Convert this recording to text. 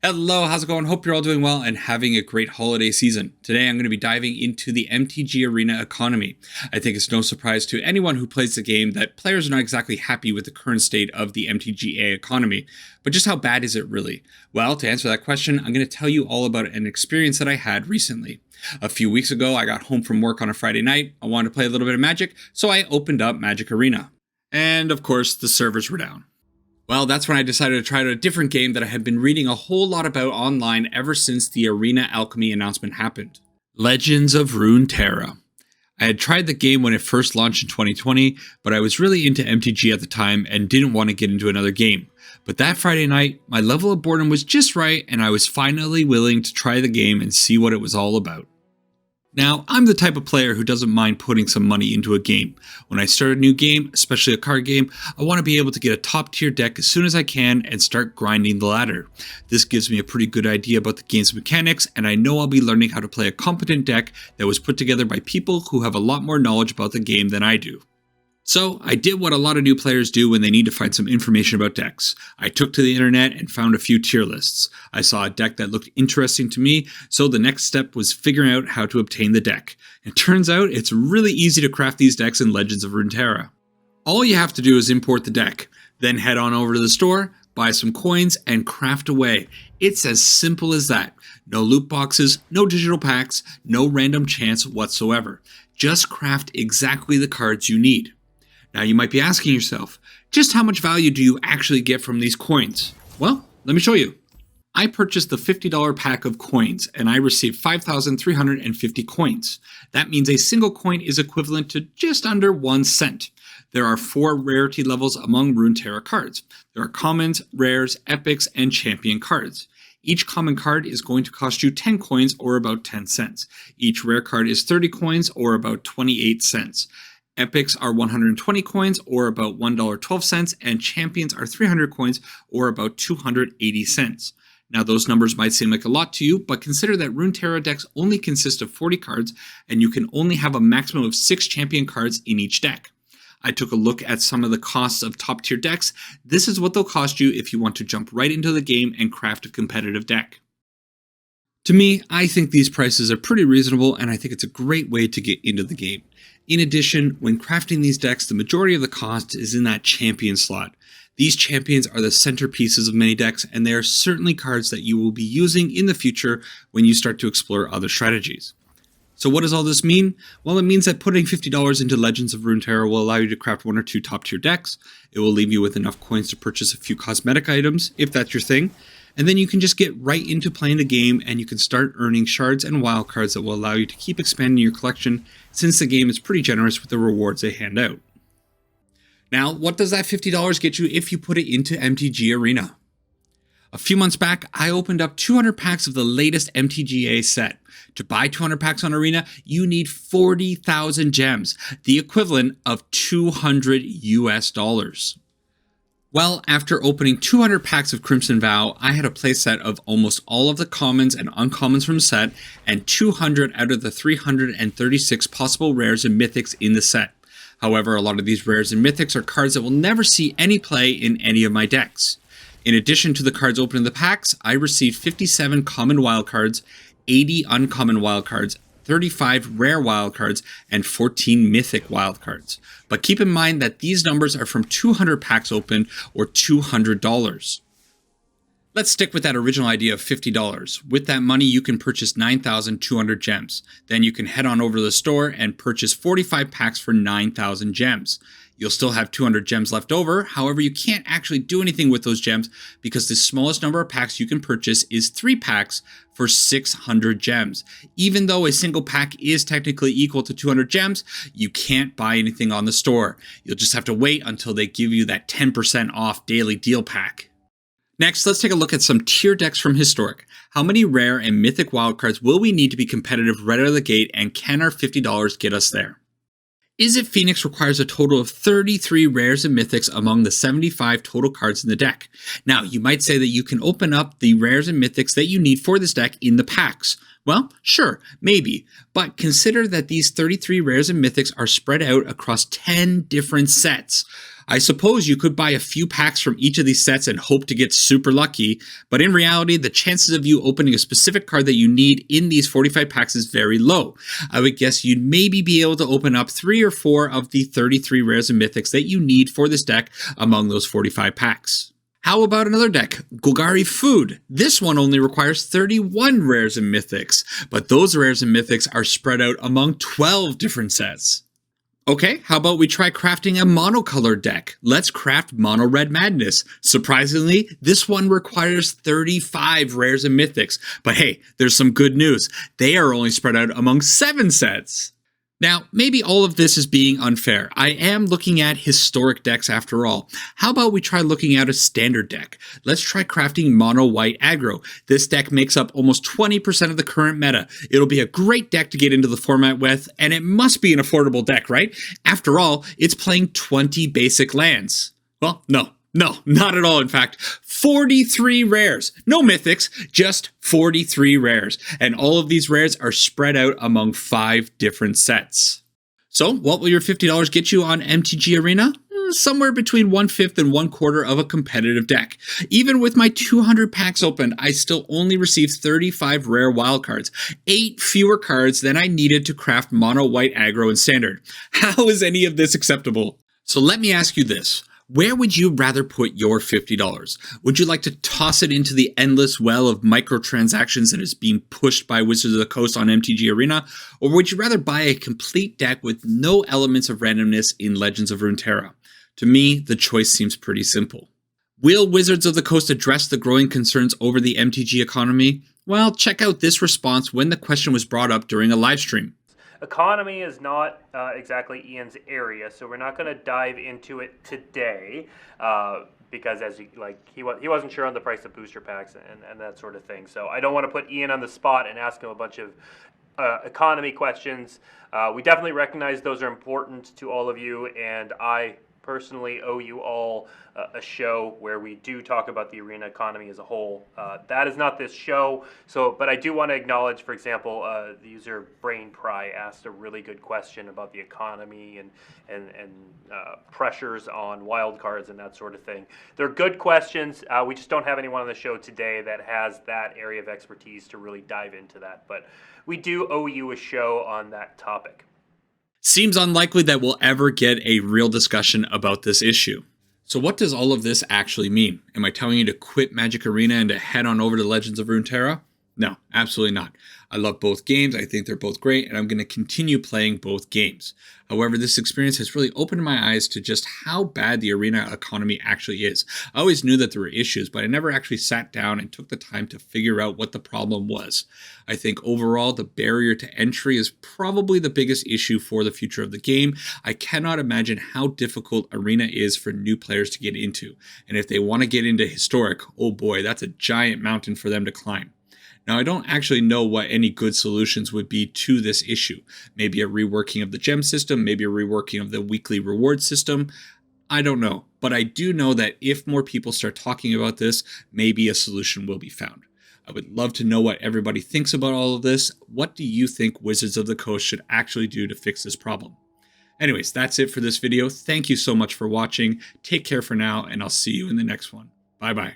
Hello, how's it going? Hope you're all doing well and having a great holiday season. Today I'm going to be diving into the MTGA Arena economy. I think it's no surprise to anyone who plays the game that players are not exactly happy with the current state of the MTGA economy. But just how bad is it really? Well, to answer that question, I'm going to tell you all about an experience that I had recently. A few weeks ago, I got home from work on a Friday night. I wanted to play a little bit of Magic, so I opened up Magic Arena. And of course, the servers were down. Well, that's when I decided to try out a different game that I had been reading a whole lot about online ever since the Arena Alchemy announcement happened. Legends of Runeterra. I had tried the game when it first launched in 2020, but I was really into MTG at the time and didn't want to get into another game. But that Friday night, my level of boredom was just right and I was finally willing to try the game and see what it was all about. Now, I'm the type of player who doesn't mind putting some money into a game. When I start a new game, especially a card game, I want to be able to get a top tier deck as soon as I can and start grinding the ladder. This gives me a pretty good idea about the game's mechanics, and I know I'll be learning how to play a competent deck that was put together by people who have a lot more knowledge about the game than I do. So, I did what a lot of new players do when they need to find some information about decks. I took to the internet and found a few tier lists. I saw a deck that looked interesting to me, so the next step was figuring out how to obtain the deck. It turns out it's really easy to craft these decks in Legends of Runeterra. All you have to do is import the deck, then head on over to the store, buy some coins, and craft away. It's as simple as that. No loot boxes, no digital packs, no random chance whatsoever. Just craft exactly the cards you need. Now you might be asking yourself, just how much value do you actually get from these coins? Well, let me show you. I purchased the $50 pack of coins and I received 5,350 coins. That means a single coin is equivalent to just under 1 cent. There are 4 rarity levels among Runeterra cards. There are commons, rares, epics, and champion cards. Each common card is going to cost you 10 coins or about 10 cents. Each rare card is 30 coins or about 28 cents. Epics are 120 coins or about $1.12 and champions are 300 coins or about 280 cents. Now those numbers might seem like a lot to you, but consider that Runeterra decks only consist of 40 cards and you can only have a maximum of 6 champion cards in each deck. I took a look at some of the costs of top tier decks. This is what they'll cost you if you want to jump right into the game and craft a competitive deck. To me, I think these prices are pretty reasonable and I think it's a great way to get into the game. In addition, when crafting these decks, the majority of the cost is in that champion slot. These champions are the centerpieces of many decks, and they are certainly cards that you will be using in the future when you start to explore other strategies. So what does all this mean? Well, it means that putting $50 into Legends of Runeterra will allow you to craft 1 or 2 top tier decks. It will leave you with enough coins to purchase a few cosmetic items, if that's your thing. And then you can just get right into playing the game and you can start earning shards and wildcards that will allow you to keep expanding your collection since the game is pretty generous with the rewards they hand out. Now, what does that $50 get you if you put it into MTG Arena? A few months back, I opened up 200 packs of the latest MTGA set. To buy 200 packs on Arena, you need 40,000 gems, the equivalent of $200 US. Well, after opening 200 packs of Crimson Vow, I had a playset of almost all of the commons and uncommons from the set, and 200 out of the 336 possible rares and mythics in the set. However, a lot of these rares and mythics are cards that will never see any play in any of my decks. In addition to the cards opened in the packs, I received 57 common wildcards, 80 uncommon wildcards, 35 rare wildcards, and 14 mythic wildcards. But keep in mind that these numbers are from 200 packs opened or $200. Let's stick with that original idea of $50. With that money, you can purchase 9,200 gems. Then you can head on over to the store and purchase 45 packs for 9,000 gems. You'll still have 200 gems left over, however you can't actually do anything with those gems because the smallest number of packs you can purchase is 3 packs for 600 gems. Even though a single pack is technically equal to 200 gems, you can't buy anything on the store. You'll just have to wait until they give you that 10% off daily deal pack. Next, let's take a look at some tier decks from Historic. How many rare and mythic wildcards will we need to be competitive right out of the gate, and can our $50 get us there? Izzet Phoenix requires a total of 33 rares and mythics among the 75 total cards in the deck. Now, you might say that you can open up the rares and mythics that you need for this deck in the packs. Well, sure, maybe, but consider that these 33 rares and mythics are spread out across 10 different sets. I suppose you could buy a few packs from each of these sets and hope to get super lucky, but in reality, the chances of you opening a specific card that you need in these 45 packs is very low. I would guess you'd maybe be able to open up 3 or 4 of the 33 rares and mythics that you need for this deck among those 45 packs. How about another deck, Golgari Food? This one only requires 31 rares and mythics, but those rares and mythics are spread out among 12 different sets. Okay, how about we try crafting a monocolored deck? Let's craft Mono Red Madness. Surprisingly, this one requires 35 rares and mythics, but hey, there's some good news. They are only spread out among 7 sets. Now, maybe all of this is being unfair. I am looking at historic decks after all. How about we try looking at a standard deck? Let's try crafting Mono White Aggro. This deck makes up almost 20% of the current meta. It'll be a great deck to get into the format with, and it must be an affordable deck, right? After all, it's playing 20 basic lands. Well, no, not at all, in fact. 43 rares. No mythics, just 43 rares. And all of these rares are spread out among 5 different sets. So, what will your $50 get you on MTG Arena? Somewhere between 1/5 and 1/4 of a competitive deck. Even with my 200 packs opened, I still only received 35 rare wildcards, 8 fewer cards than I needed to craft Mono White Aggro in Standard. How is any of this acceptable? So let me ask you this. Where would you rather put your $50? Would you like to toss it into the endless well of microtransactions that is being pushed by Wizards of the Coast on MTG Arena? Or would you rather buy a complete deck with no elements of randomness in Legends of Runeterra? To me, the choice seems pretty simple. Will Wizards of the Coast address the growing concerns over the MTG economy? Well, check out this response when the question was brought up during a live stream. Economy is not exactly Ian's area, so we're not going to dive into it today because he wasn't sure on the price of booster packs and that sort of thing. So I don't want to put Ian on the spot and ask him a bunch of economy questions. We definitely recognize those are important to all of you, and I personally owe you all a show where we do talk about the arena economy as a whole. That is not this show, but I do want to acknowledge, for example, the user Brain Pry asked a really good question about the economy and pressures on wildcards and that sort of thing. They're good questions. We just don't have anyone on the show today that has that area of expertise to really dive into that, but we do owe you a show on that topic. Seems unlikely that we'll ever get a real discussion about this issue. So what does all of this actually mean? Am I telling you to quit Magic Arena and to head on over to Legends of Runeterra? No, absolutely not. I love both games. I think they're both great, and I'm going to continue playing both games. However, this experience has really opened my eyes to just how bad the arena economy actually is. I always knew that there were issues, but I never actually sat down and took the time to figure out what the problem was. I think overall, the barrier to entry is probably the biggest issue for the future of the game. I cannot imagine how difficult Arena is for new players to get into. And if they want to get into Historic, oh boy, that's a giant mountain for them to climb. Now, I don't actually know what any good solutions would be to this issue. Maybe a reworking of the gem system, maybe a reworking of the weekly reward system. I don't know, but I do know that if more people start talking about this, maybe a solution will be found. I would love to know what everybody thinks about all of this. What do you think Wizards of the Coast should actually do to fix this problem? Anyways, that's it for this video. Thank you so much for watching. Take care for now, and I'll see you in the next one. Bye-bye.